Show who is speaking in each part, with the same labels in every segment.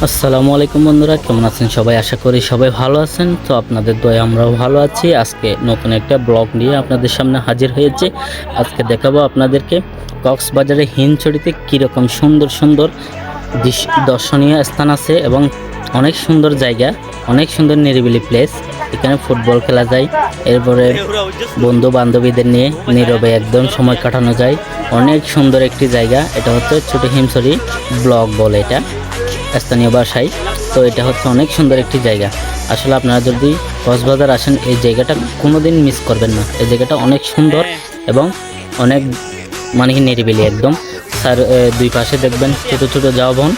Speaker 1: আসসালামু আলাইকুম বন্ধুরা, কেমন আছেন সবাই? আশা করি সবাই ভালো আছেন। তো আপনাদের দয়ায় আমরাও ভালো আছি। আজকে নতুন একটা ব্লগ নিয়ে আপনাদের সামনে হাজির হয়েছে। আজকে দেখাবো আপনাদেরকে কক্সবাজারের হিমছড়িতে কীরকম সুন্দর সুন্দর দর্শনীয় স্থান আছে এবং অনেক সুন্দর জায়গা, অনেক সুন্দর নিরিবিলি প্লেস। এখানে ফুটবল খেলা যায়, এরপরে বন্ধু বান্ধবীদের নিয়ে নীরবে একদম সময় কাটানো যায়। অনেক সুন্দর একটি জায়গা। এটা হচ্ছে ছোট হিমছড়ি ব্লক বলে এটা স্থানীয় ভাষায়। তো এটা হচ্ছে অনেক সুন্দর একটি জায়গা। আসলে আপনারা যদি কক্সবাজার আসেন, এই জায়গাটা কোনোদিন মিস করবেন না। এই জায়গাটা অনেক সুন্দর এবং অনেক মানে কি নিরিবিলি একদম। স্যার দুই পাশে দেখবেন ছোটো ছোটো ঝাউবন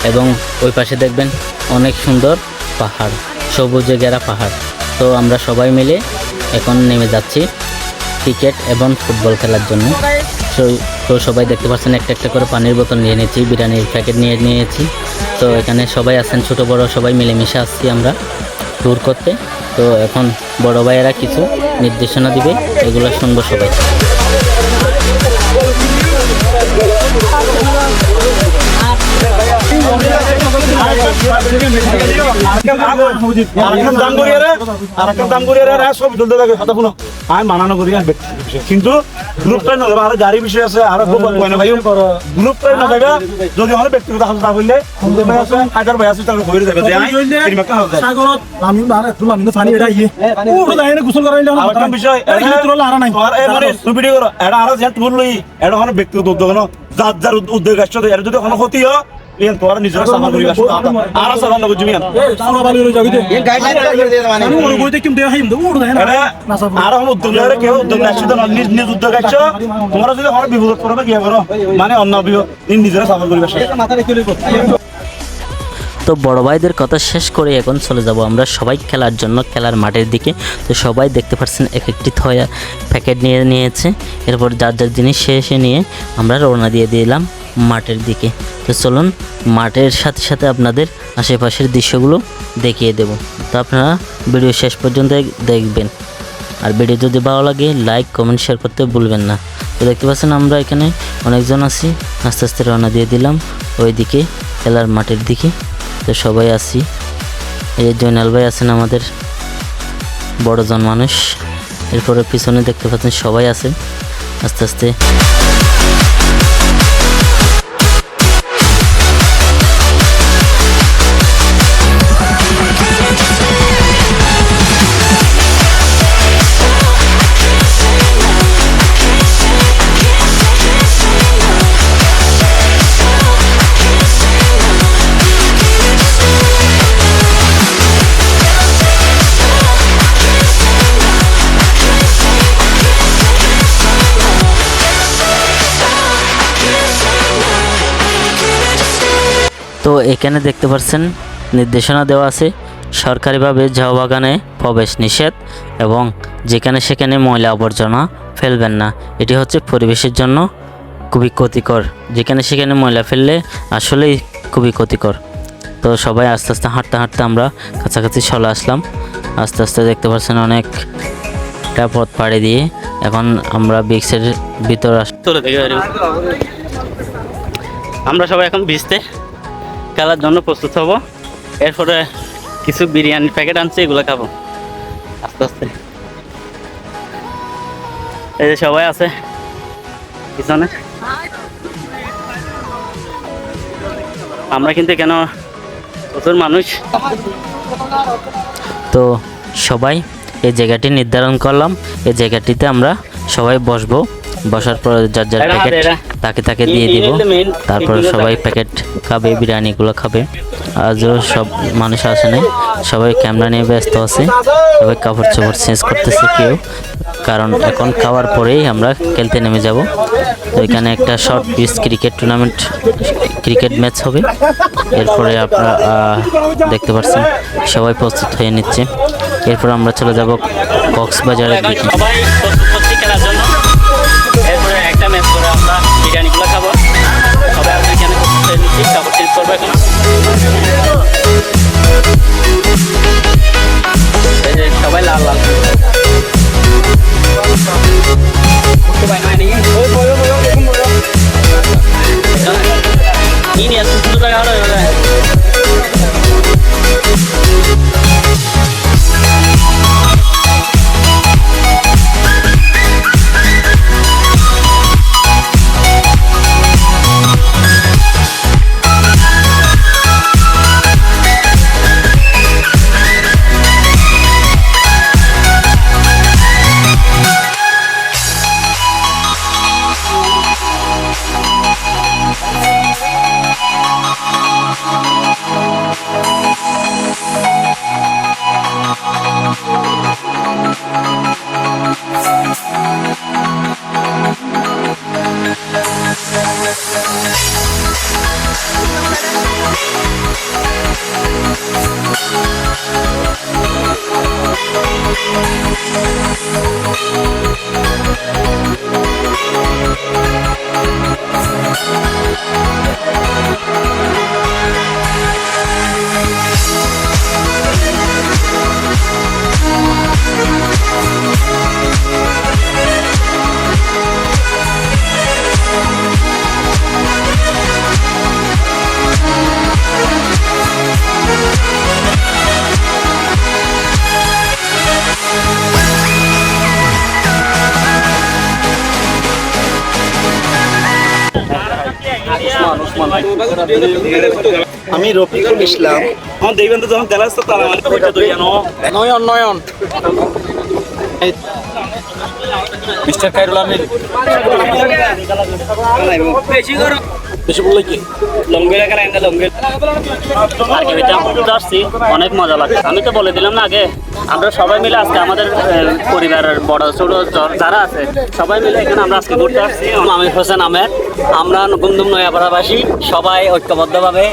Speaker 1: এবং ওই পাশে দেখবেন অনেক সুন্দর পাহাড়, সবুজে ঘেরা পাহাড়। তো আমরা সবাই মিলে এখন নেমে যাচ্ছি ক্রিকেট এবং ফুটবল খেলার জন্য। তো সবাই দেখতে পাচ্ছেন একটা একটা করে পানির বোতল নিয়ে নিয়েছি, বিরিয়ানির প্যাকেট নিয়েছি। তো এখানে সবাই আছেন, ছোট বড় সবাই মিলেমিশে আসছি আমরা ট্যুর করতে। তো এখন বড় ভাইয়েরা কিছু নির্দেশনা দিবে, এগুলো শুনবো সবাই।
Speaker 2: আমি মানানো করি কিন্তু গ্রুপটাই না আর গাড়ি বিষয় আছে আর গ্রুপটাই না দেখা যদি আমার ব্যক্তিগত হাসপাতাল বললে হাজার ভাই আছে তাহলে ঘুরে যাবে বিষয় ব্যক্তিগত উদ্যোগ যার যার উদ্যোগ আসছে এর যদি কোনো ক্ষতি হয় তোরা নিজেরা সামা করি আর সাধারণ লোক জমি আর উদ্যোগ কেউ উদ্যোগ আসছে নিজ নিজ উদ্যোগ আসছো তোমরা যদি আমার বিপদ করবে কি করো মানে অন্য নিজেরা সামা করি।
Speaker 1: তো বড় ভাইদের কথা শেষ করে এখন চলে যাব আমরা সবাই খেলার জন্য খেলার মাঠের দিকে। তো সবাই দেখতে পাচ্ছেন এক একটি থয়া প্যাকেট নিয়েছে। এরপর যার যার জিনিস শেষে নিয়ে আমরা রওনা দিয়ে দিলাম মাঠের দিকে। তো চলুন মাঠের সাথে সাথে আপনাদের আশেপাশের দৃশ্যগুলো দেখিয়ে দেব। তো আপনারা ভিডিও শেষ পর্যন্ত দেখবেন। আর ভিডিও যদি ভালো লাগে লাইক কমেন্ট শেয়ার করতে ভুলবেন না। তো দেখতে পাচ্ছেন আমরা এখানে অনেকজন আছি, আস্তে আস্তে রওনা দিয়ে দিলাম ওইদিকে খেলার মাঠের দিকে। তো সবাই আসি, এই জয়নাল ভাই আছেন আমাদের বড়জন মানুষ। এরপরে পিছনে দেখতে পাচ্ছেন সবাই আছে আস্তে আস্তে। তো এখানে দেখতে পাচ্ছেন নির্দেশনা দেওয়া আছে সরকারিভাবে ঝাউ বাগানে প্রবেশ নিষেধ এবং যেখানে সেখানে ময়লা আবর্জনা ফেলবেন না। এটি হচ্ছে পরিবেশের জন্য খুবই ক্ষতিকর। যেখানে সেখানে ময়লা ফেললে আসলেই খুবই ক্ষতিকর। তো সবাই আস্তে আস্তে হাঁটতে হাঁটতে আমরা কাছাকাছি চলে আসলাম। আস্তে আস্তে দেখতে পাচ্ছেন অনেকটা পথ পাড়ি দিয়ে এখন আমরা বিক্সের ভিতর চলে থেকে আমরা সবাই এখন ভিজতে খেলার জন্য প্রস্তুত হব। এরপরে কিছু বিরিয়ানির প্যাকেট আনছে, এগুলো খাবো আস্তে আস্তে। এই যে সবাই আছে পিছনে, আমরা কিন্তু কেন প্রচুর মানুষ। তো সবাই এই জায়গাটি নির্ধারণ করলাম, এই জায়গাটিতে আমরা সবাই বসবো। বসার পর যার যার প্যাকেট তাকে দিয়ে দিব। তারপর সবাই প্যাকেট খাবে, বিরিয়ানিগুলো খাবে। আজও সব মানুষ আসে নাই, সবাই ক্যামেরা নিয়ে ব্যস্ত আছে। সবাই কাপড় চোপড় চেঞ্জ করতেছে কেউ, কারণ এখন খাওয়ার পরেই আমরা খেলতে নেমে যাব। তো এখানে একটা শর্ট পিচ ক্রিকেট ম্যাচ হবে। এরপরে আপনারা দেখতে পাচ্ছেন সবাই প্রস্তুত হয়ে নিচ্ছে। এরপর আমরা চলে যাব কক্সবাজারের দিকে। এরপরে একটা ম্যাচ করে আমরা বিরিয়ানিগুলো খাবো। সবাই আমরা এখানে কাপড় চেঞ্জ করবো এখন। সবাই লাল লাল ini ya 10 টাকা হলো
Speaker 2: আমি রফিকুল ইসলাম। আমার দেখবেন তো যখন তেল আসতো তারা মানে ওইটা তো জানো
Speaker 3: নয়ন নয়ন মিস্টার খায়রুল আমির বেশি বললে কি
Speaker 1: আসছি, অনেক মজা লাগছে। আমি তো বলে দিলাম না আগে, আমরা সবাই মিলে আজকে আমাদের পরিবারের বড় ছোট যারা আছে সবাই মিলে এখানে আমরা আজকে ঘুরতে আসছি। আমি হোসেন আহমেদ, আমরা গুমদুম নয়াপাড়াবাসী সবাই ঐক্যবদ্ধভাবে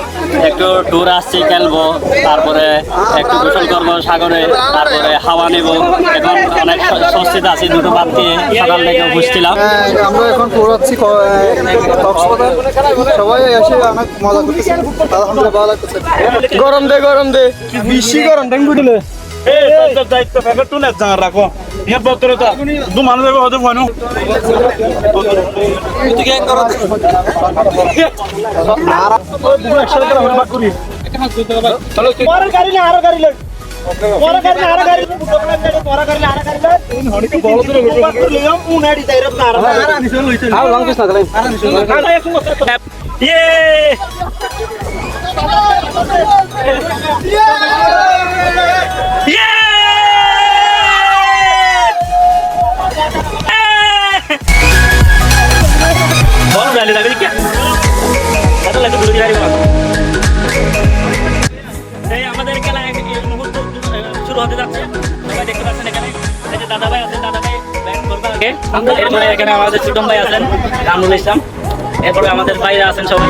Speaker 1: একটু ট্যুর আসছি, খেলবো, তারপরে একটু গোসল করবো সাগরে, তারপরে হাওয়া নেব। এখন অনেক স্বস্তিতে আছি, দুটো বাদ দিয়ে সকাল থেকে বসছিলাম।
Speaker 3: আমরা এখন পড়াচ্ছি কক্সবাজার, সবাই এসে অনেক মজা করতেছি, আলহামদুলিল্লাহ ভালো লাগতেছে। গরম দে বেশি গরম ডেঙ্গু দিলে
Speaker 2: দায়িত্ব ফেভার টু নেট জানা রাখো ইয়া বতরে তো দু মানুষ হবে হতে হয় না
Speaker 3: তুই গ্যাং করো
Speaker 2: একসাথে করে আমরা করি পরের গাড়ি না আরো গাড়ি লাগে পরের গাড়ি না আরো গাড়ি পরের গাড়ি না আরো গাড়ি লাগে হনিকে বড় করে লইলাম উনাড়ি দাইরা না আরো
Speaker 3: আর লং কিস না গেলেন
Speaker 2: ইয়ে बहुत डाले लग रही क्या पता लगे दूर जा रही बात এই আমাদের খেলা এই মুহূর্তে শুরু হতে যাচ্ছে সবাই দেখতে পাচ্ছেন এখানে এই যে দাদা ভাই আছেন দাদা ভাই ব্যাট করবে আগে এরপরে এখানে আমাদের ছোটন ভাই আছেন কামরুল ইসলাম এরপরে আমাদের ভাইরা আছেন সবাই